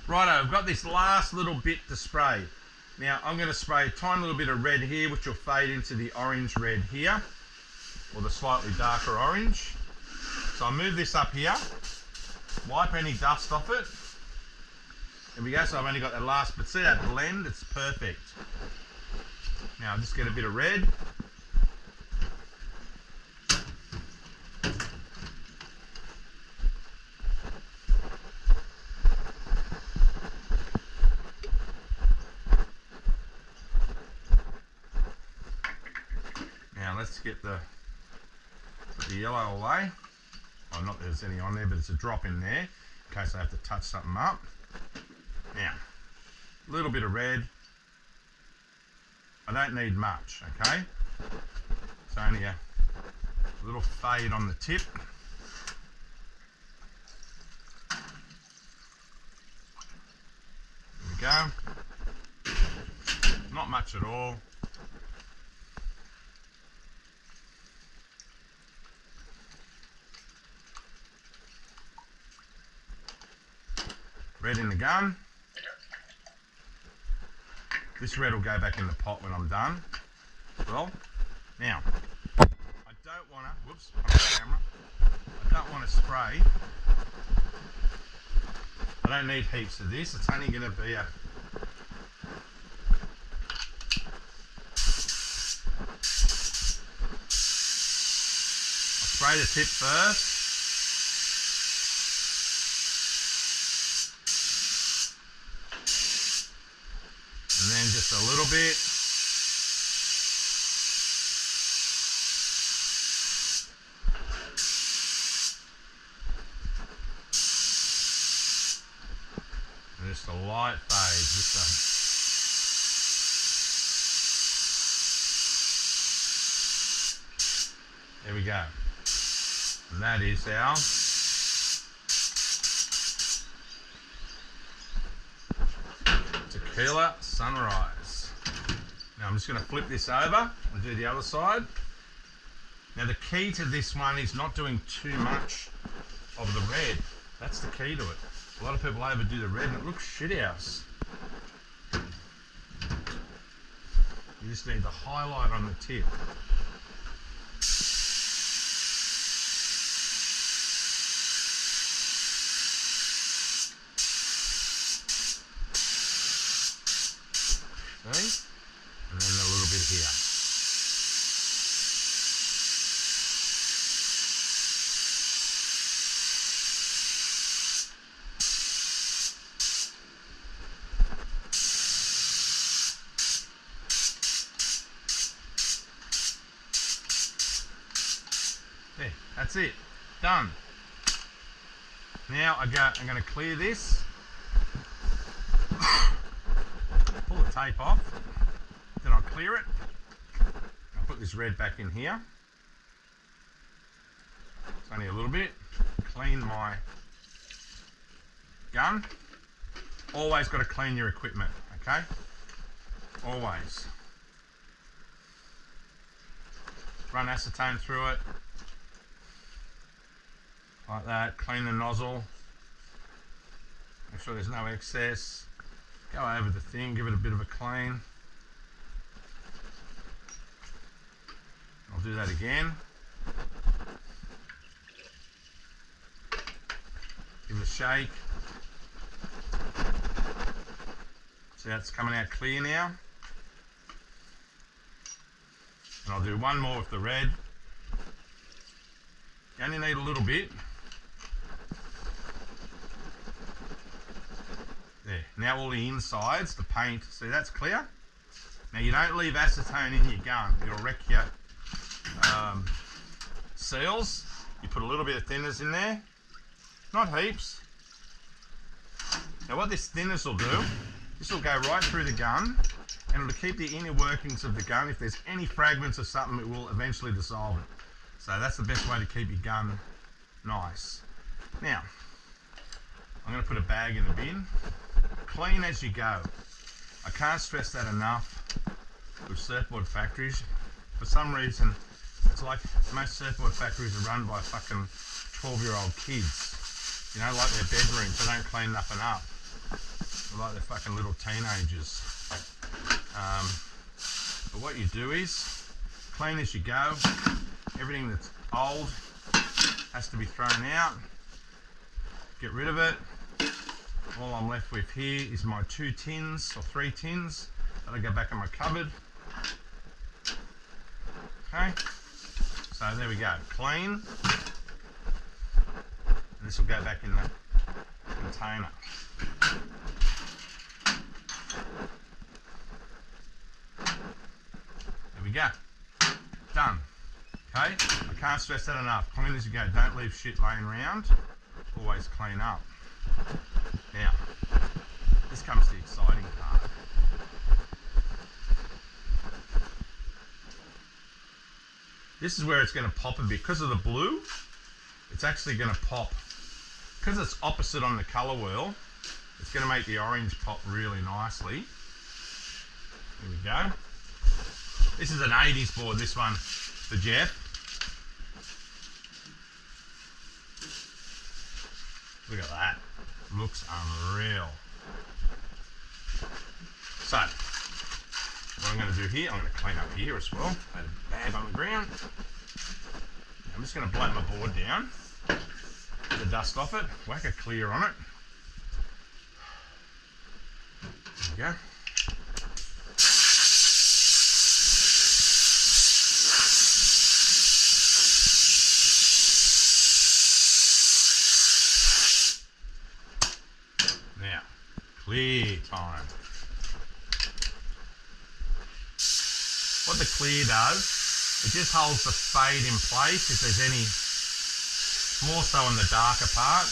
Righto, I've got this last little bit to spray. Now I'm going to spray a tiny little bit of red here, which will fade into the orange red here, or the slightly darker orange. So I'll move this up here, wipe any dust off it. There we go, so I've only got that last, but see that blend, it's perfect. Now I'll just get a bit of red. Now let's get the yellow away. Oh, not that there's any on there, but it's a drop in there in case I have to touch something up. Now, a little bit of red. I don't need much, okay? It's only a little fade on the tip. There we go. Not much at all. Red in the gun. This red will go back in the pot when I'm done. Well, now, I don't want to, whoops, on the camera, I don't want to spray. I don't need heaps of this, it's only going to be a I'll spray the tip first. And then just a little bit. And just a light fade, there we go. And that is our Tequila Sunrise. Now I'm just going to flip this over and do the other side. Now the key to this one is not doing too much of the red. That's the key to it. A lot of people overdo the red and it looks shit house. You just need the highlight on the tip. See? And then a little bit here. There, that's it. Done. Now I'm going to clear this. Pull the tape off, then I'll clear it. I'll put this red back in here. It's only a little bit. Clean my gun. Always got to clean your equipment, okay? Always. Run acetone through it. Like that. Clean the nozzle. Make sure there's no excess. Go over the thing, give it a bit of a clean. I'll do that again. Give it a shake. See how it's coming out clear now? And I'll do one more with the red. You only need a little bit. There. Now all the insides, the paint, see that's clear? Now you don't leave acetone in your gun, it'll wreck your seals. You put a little bit of thinners in there, not heaps. Now what this thinners will do, this will go right through the gun and it'll keep the inner workings of the gun. If there's any fragments of something, it will eventually dissolve it. So that's the best way to keep your gun nice. Now, I'm going to put a bag in the bin. Clean as you go. I can't stress that enough with surfboard factories. For some reason, it's like most surfboard factories are run by fucking 12-year-old kids. You know, like their bedrooms, they don't clean nothing up. like they're fucking little teenagers. But what you do is clean as you go. Everything that's old has to be thrown out. Get rid of it. All I'm left with here is my 2 tins or 3 tins that'll go back in my cupboard. Okay, so there we go, clean. And this will go back in the container. There we go, done. Okay, I can't stress that enough. Clean as you go, don't leave shit laying around. Always clean up. Now, this comes to the exciting part. This is where it's going to pop a bit. Because of the blue, it's actually going to pop. Because it's opposite on the colour wheel, it's going to make the orange pop really nicely. Here we go. This is an 80s board, this one, for Jeff. Look at that. Looks unreal. So, what I'm going to do here, I'm going to clean up here as well. Let a bag on the ground. Now I'm just going to blow my board down. Get the dust off it. Whack a clear on it. There we go. Now, clear time. What the clear does, it just holds the fade in place if there's any, more so in the darker part.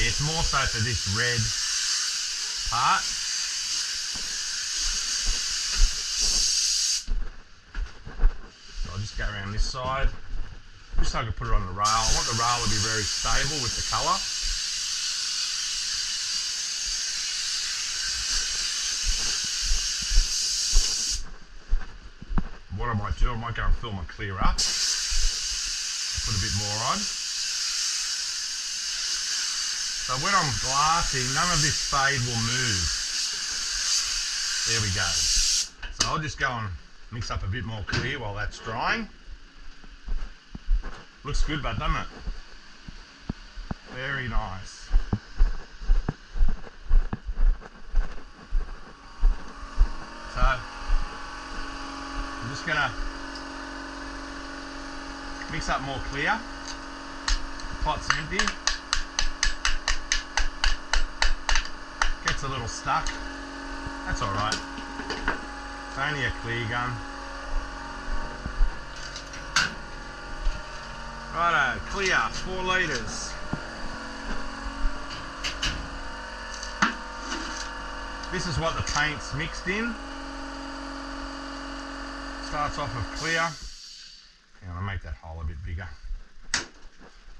Yeah, it's more so for this red part. So I'll just go around this side. Just so I can put it on the rail. I want the rail to be very stable with the colour. What I might do, I might go and fill my clear up. Put a bit more on. So when I'm glassing, none of this fade will move. There we go. So I'll just go and mix up a bit more clear while that's drying. Looks good, but doesn't it? Very nice. So, I'm just gonna mix up more clear. The pot's empty. Gets a little stuck. That's alright. It's only a clear gun. Righto, clear, 4 litres. This is what the paint's mixed in. Starts off with clear. And I'll make that hole a bit bigger.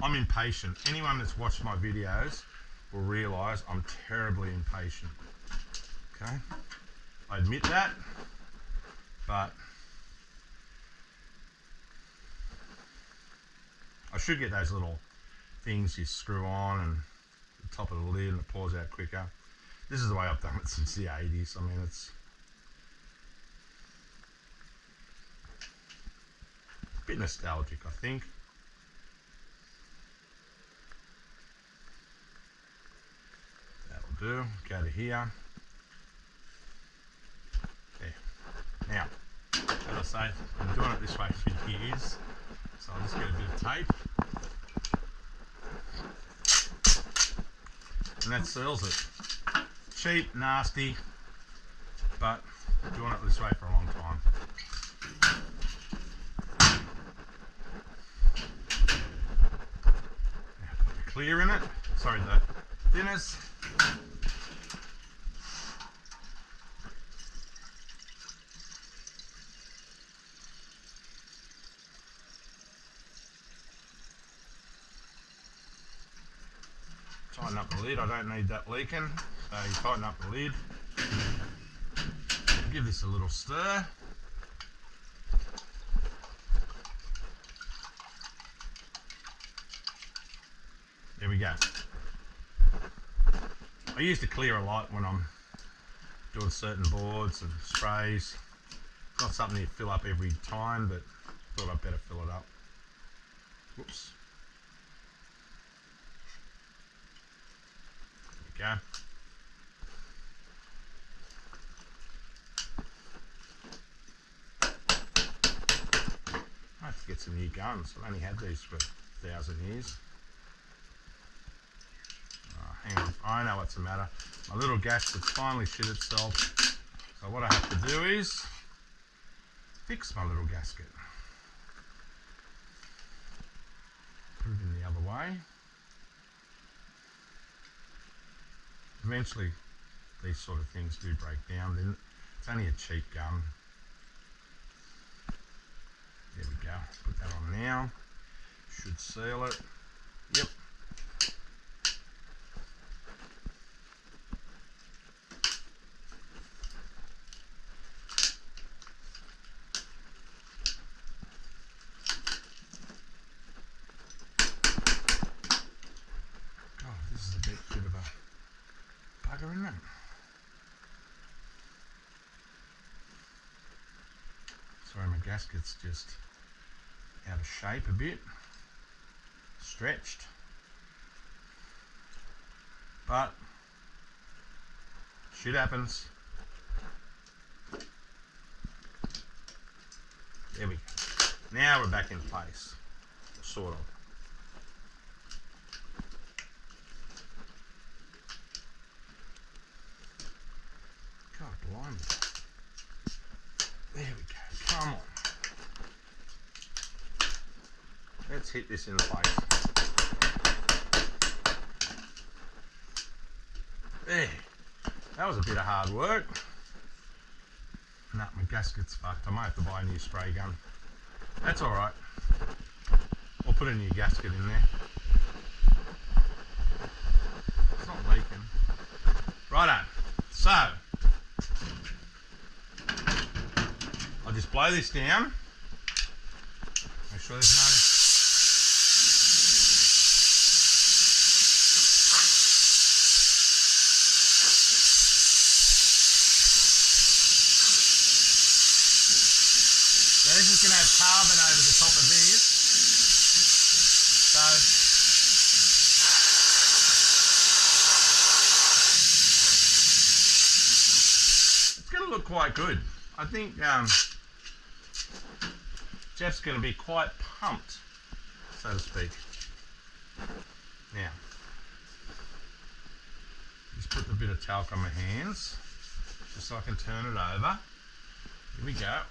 I'm impatient. Anyone that's watched my videos will realise I'm terribly impatient. Okay? I admit that, but I should get those little things you screw on and the top of the lid and it pours out quicker. This is the way I've done it since the 80s. I mean, it's a bit nostalgic, I think. That'll do. Go to here. There. Now, as I say, I've been doing it this way for years. So I'll just get a bit of tape. And that seals it. Cheap, nasty, but I've been doing it this way for a long time. Now put the clear in it. Sorry, the thinners. Tighten up the lid, I don't need that leaking, so you tighten up the lid. Give this a little stir. go. I use the clear a lot when I'm doing certain boards and sprays. It's not something you fill up every time, but thought I'd better fill it up. Whoops. There we go. I have to get some new guns. I've only had these for 1,000 years. Oh, hang on. I know what's the matter. My little gasket's finally shit itself. So what I have to do is fix my little gasket. Put it in the other way. Eventually, these sort of things do break down. Then it's only a cheap gun. There we go. Put that on now. Should seal it. Yep. God, this is a bit of a bugger, isn't it? Sorry, my gasket's just out of shape a bit, stretched, but shit happens. There we go. Now we're back in place, sort of. God blimey. There we go, come on. Let's hit this in the face. There. That was a bit of hard work. Nah, my gasket's fucked. I might have to buy a new spray gun. That's alright. We'll put a new gasket in there. It's not leaking. Righto. So, I'll just blow this down. Make sure there's no... This is going to have carbon over the top of this, so it's going to look quite good. I think Jeff's going to be quite pumped, so to speak. Now, just put a bit of talc on my hands, just so I can turn it over. Here we go.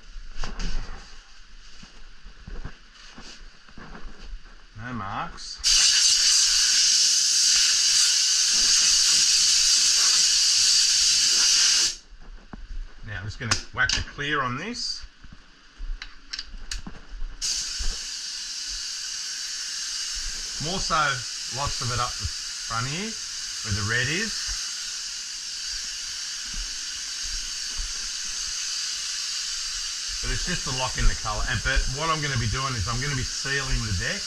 No marks. Now I'm just going to whack the clear on this. More so, lots of it up the front here, where the red is. But it's just to lock in the colour. But what I'm going to be doing is I'm going to be sealing the deck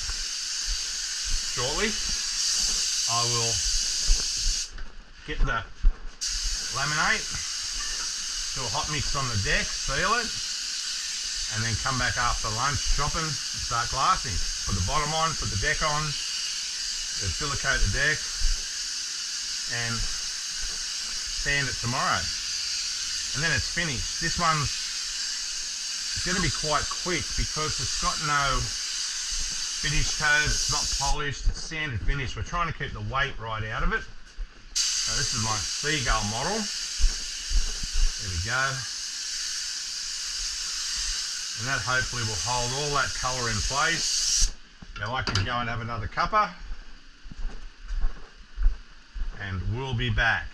shortly. I will get the laminate, do a hot mix on the deck, seal it, and then come back after lunch shopping and start glassing. Put the bottom on, put the deck on, then silicate the deck, and sand it tomorrow. And then it's finished. This one's going to be quite quick because it's got no finish coat, it's not polished, it's sanded finish. We're trying to keep the weight right out of it. So this is my Seagull model. There we go. And that hopefully will hold all that colour in place. Now I can go and have another cuppa. And we'll be back.